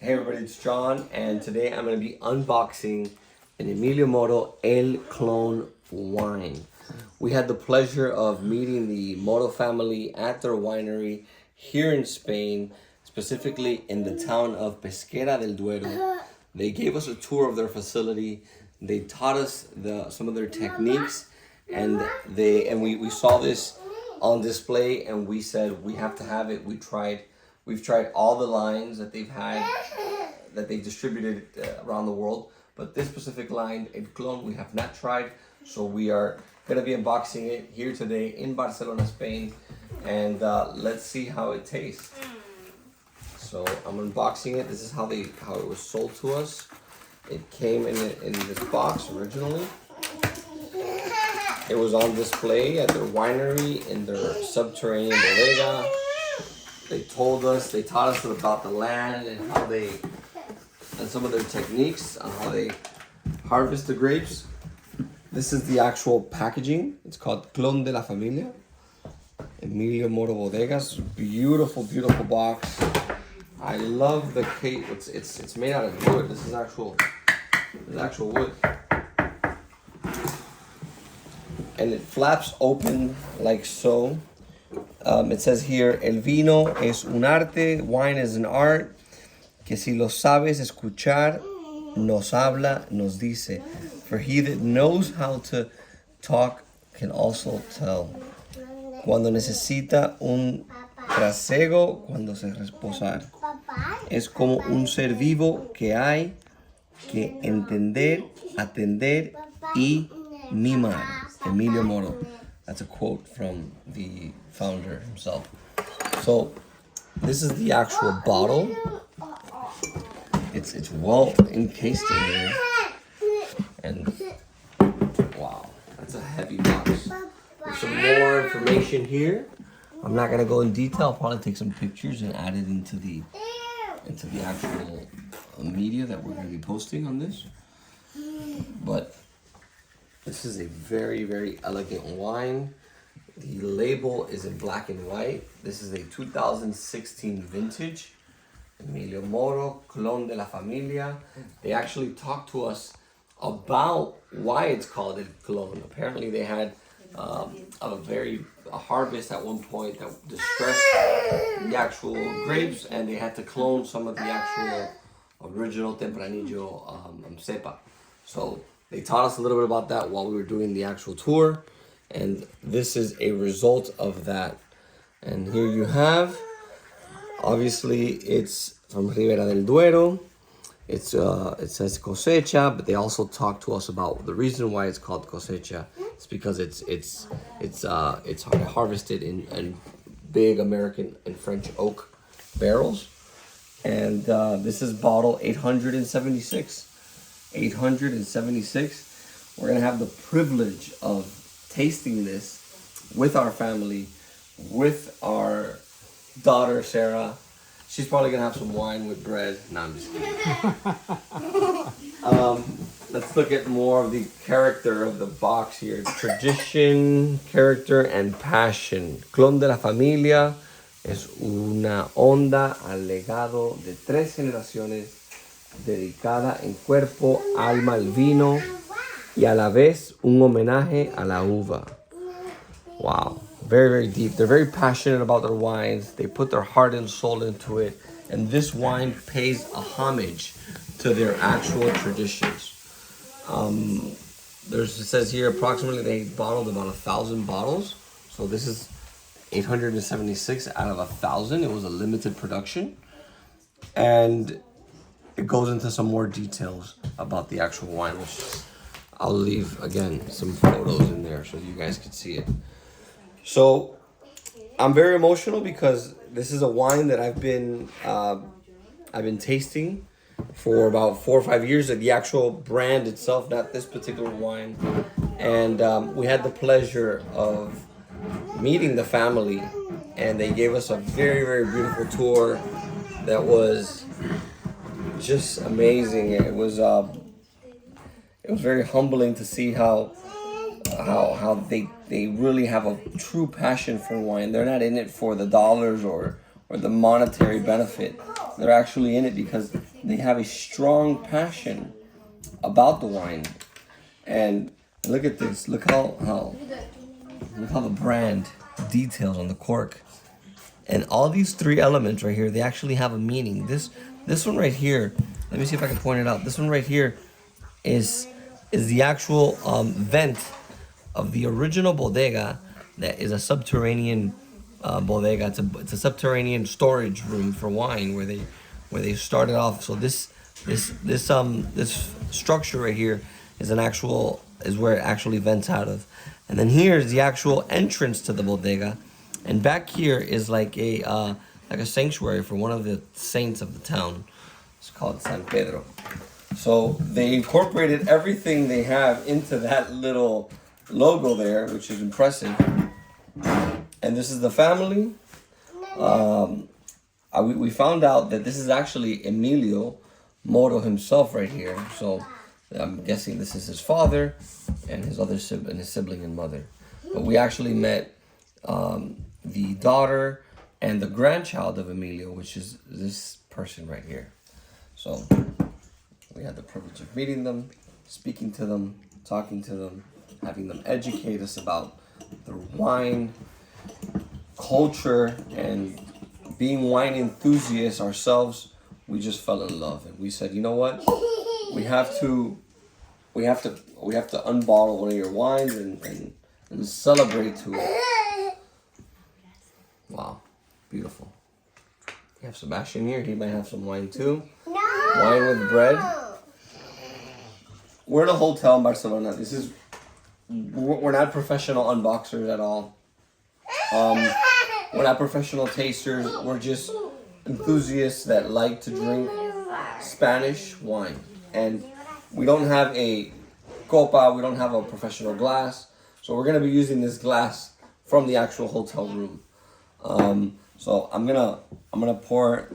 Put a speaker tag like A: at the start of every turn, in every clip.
A: Hey everybody, it's John, and today I'm going to be unboxing an Emilio Moro El Clon wine. We had the pleasure of meeting the Moro family at their winery here in Spain, specifically in the town of Ribera del Duero. They gave us a tour of their facility. They taught us some of their techniques, and we saw this on display, and we said we have to have it. We've tried all the lines that they've had, that they've distributed around the world, but this specific line, El Clon, we have not tried. So we are gonna be unboxing it here today in Barcelona, Spain, and let's see how it tastes. So I'm unboxing it. This is how it was sold to us. It came in this box originally. It was on display at their winery in their subterranean bodega. They taught us about the land and some of their techniques on how they harvest the grapes. This is the actual packaging. It's called Clon de la Familia, Emilio Moro Bodegas. Beautiful, beautiful box. I love the cake. It's made out of wood. This is actual wood. And it flaps open like so. It says here, el vino es un arte, wine is an art, que si lo sabes escuchar, nos habla, nos dice. For he that knows how to talk can also tell. Cuando necesita un trasego, cuando se reposar. Es como un ser vivo que hay que entender, atender y mimar. Emilio Moro. That's a quote from the founder himself. So this is the actual bottle. It's well encased in here. And wow, that's a heavy box. There's some more information here. I'm not gonna go in detail. I'll probably take some pictures and add it into the actual media that we're gonna be posting on this. But this is a very, very elegant wine. The label is in black and white. This is a 2016 vintage. Emilio Moro, Clon de la Familia. They actually talked to us about why it's called El Clon. Apparently they had a harvest at one point that distressed the actual grapes, and they had to clone some of the actual original Tempranillo cepa. So they taught us a little bit about that while we were doing the actual tour, and this is a result of that. And here you have, obviously it's from Ribera del Duero. It says cosecha, but they also talked to us about the reason why it's called cosecha. It's because it's harvested in big American and French oak barrels. And this is bottle 876. 876. We're gonna have the privilege of tasting this with our family, with our daughter Sarah. She's probably gonna have some wine with bread. No, I'm just kidding. Let's look at more of the character of the box here. Tradition, character, and passion. Clon de la Familia es una onda al legado de 3 generaciones, dedicada en cuerpo, alma al vino y a la vez un homenaje a la uva. Wow, very, very deep. They're very passionate about their wines. They put their heart and soul into it, and this wine pays a homage to their actual traditions. It says here approximately they bottled about 1,000 bottles. So this is 876 out of 1,000. It was a limited production, and it goes into some more details about the actual wine, which I'll leave, again, some photos in there so you guys can see it. So I'm very emotional because this is a wine that I've been tasting for about 4 or 5 years. The actual brand itself, not this particular wine. And we had the pleasure of meeting the family, and they gave us a very, very beautiful tour that was just amazing. It was very humbling to see how they really have a true passion for wine. They're not in it for the dollars or the monetary benefit. They're actually in it because they have a strong passion about the wine. And look at this. Look how the brand details on the cork. And all these three elements right here, they actually have a meaning. This one right here, let me see if I can point it out. This one right here is the actual vent of the original bodega that is a subterranean bodega. It's a subterranean storage room for wine where they started off. So this structure right here is where it actually vents out of. And then here's the actual entrance to the bodega. And back here is like a sanctuary for one of the saints of the town. It's called San Pedro. So they incorporated everything they have into that little logo there, which is impressive. And this is the family. We found out that this is actually Emilio Moro himself right here. So I'm guessing this is his father and his sibling and mother. But we actually met the daughter and the grandchild of Emilio, which is this person right here. So we had the privilege of meeting them, speaking to them, talking to them, having them educate us about the wine culture, and being wine enthusiasts ourselves. We just fell in love, and we said, you know what, we have to unbottle one of your wines and celebrate to it. Wow, beautiful. We have Sebastian here. He might have some wine too. No. Wine with bread. We're in a hotel in Barcelona. We're not professional unboxers at all. We're not professional tasters. We're just enthusiasts that like to drink Spanish wine. And we don't have a copa. We don't have a professional glass. So we're gonna be using this glass from the actual hotel room. So I'm gonna pour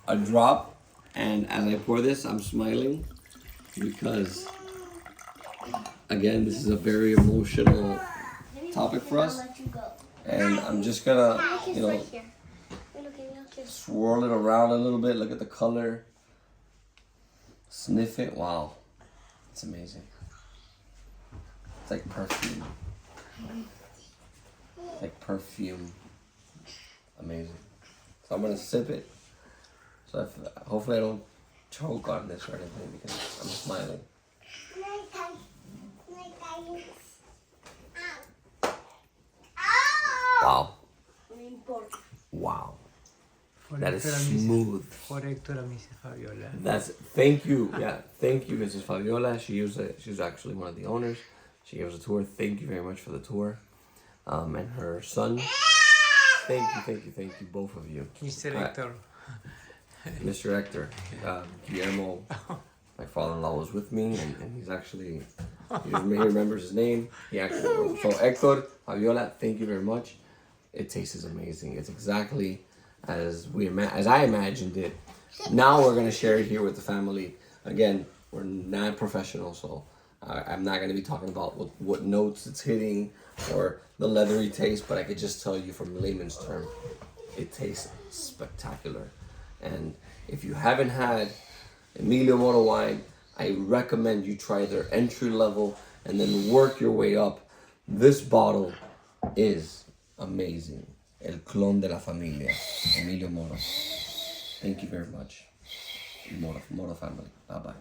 A: a drop, and as I pour this, I'm smiling because, again, this is a very emotional topic for us, and I'm just gonna, swirl it around a little bit. Look at the color. Sniff it. Wow, it's amazing. It's like perfume. Like perfume. Amazing. So I'm gonna sip it. So hopefully I don't choke on this or anything because I'm smiling. Wow. Wow. That is smooth. Thank you. Yeah, thank you, Mrs. Fabiola. She's actually one of the owners. She gave us a tour. Thank you very much for the tour. And her son. Thank you, both of you.
B: Mr. Hector.
A: Mr. Hector. Guillermo, my father-in-law, was with me, and he remembers his name. So Hector, Fabiola, thank you very much. It tastes amazing. It's exactly as I imagined it. Now we're gonna share it here with the family. Again, we're not professional, so I'm not gonna be talking about what notes it's hitting or the leathery taste, but I could just tell you from layman's term, it tastes spectacular. And if you haven't had Emilio Moro wine, I recommend you try their entry level and then work your way up. This bottle is amazing. El Clon de la Familia, Emilio Moro. Thank you very much. Moro family. Bye-bye.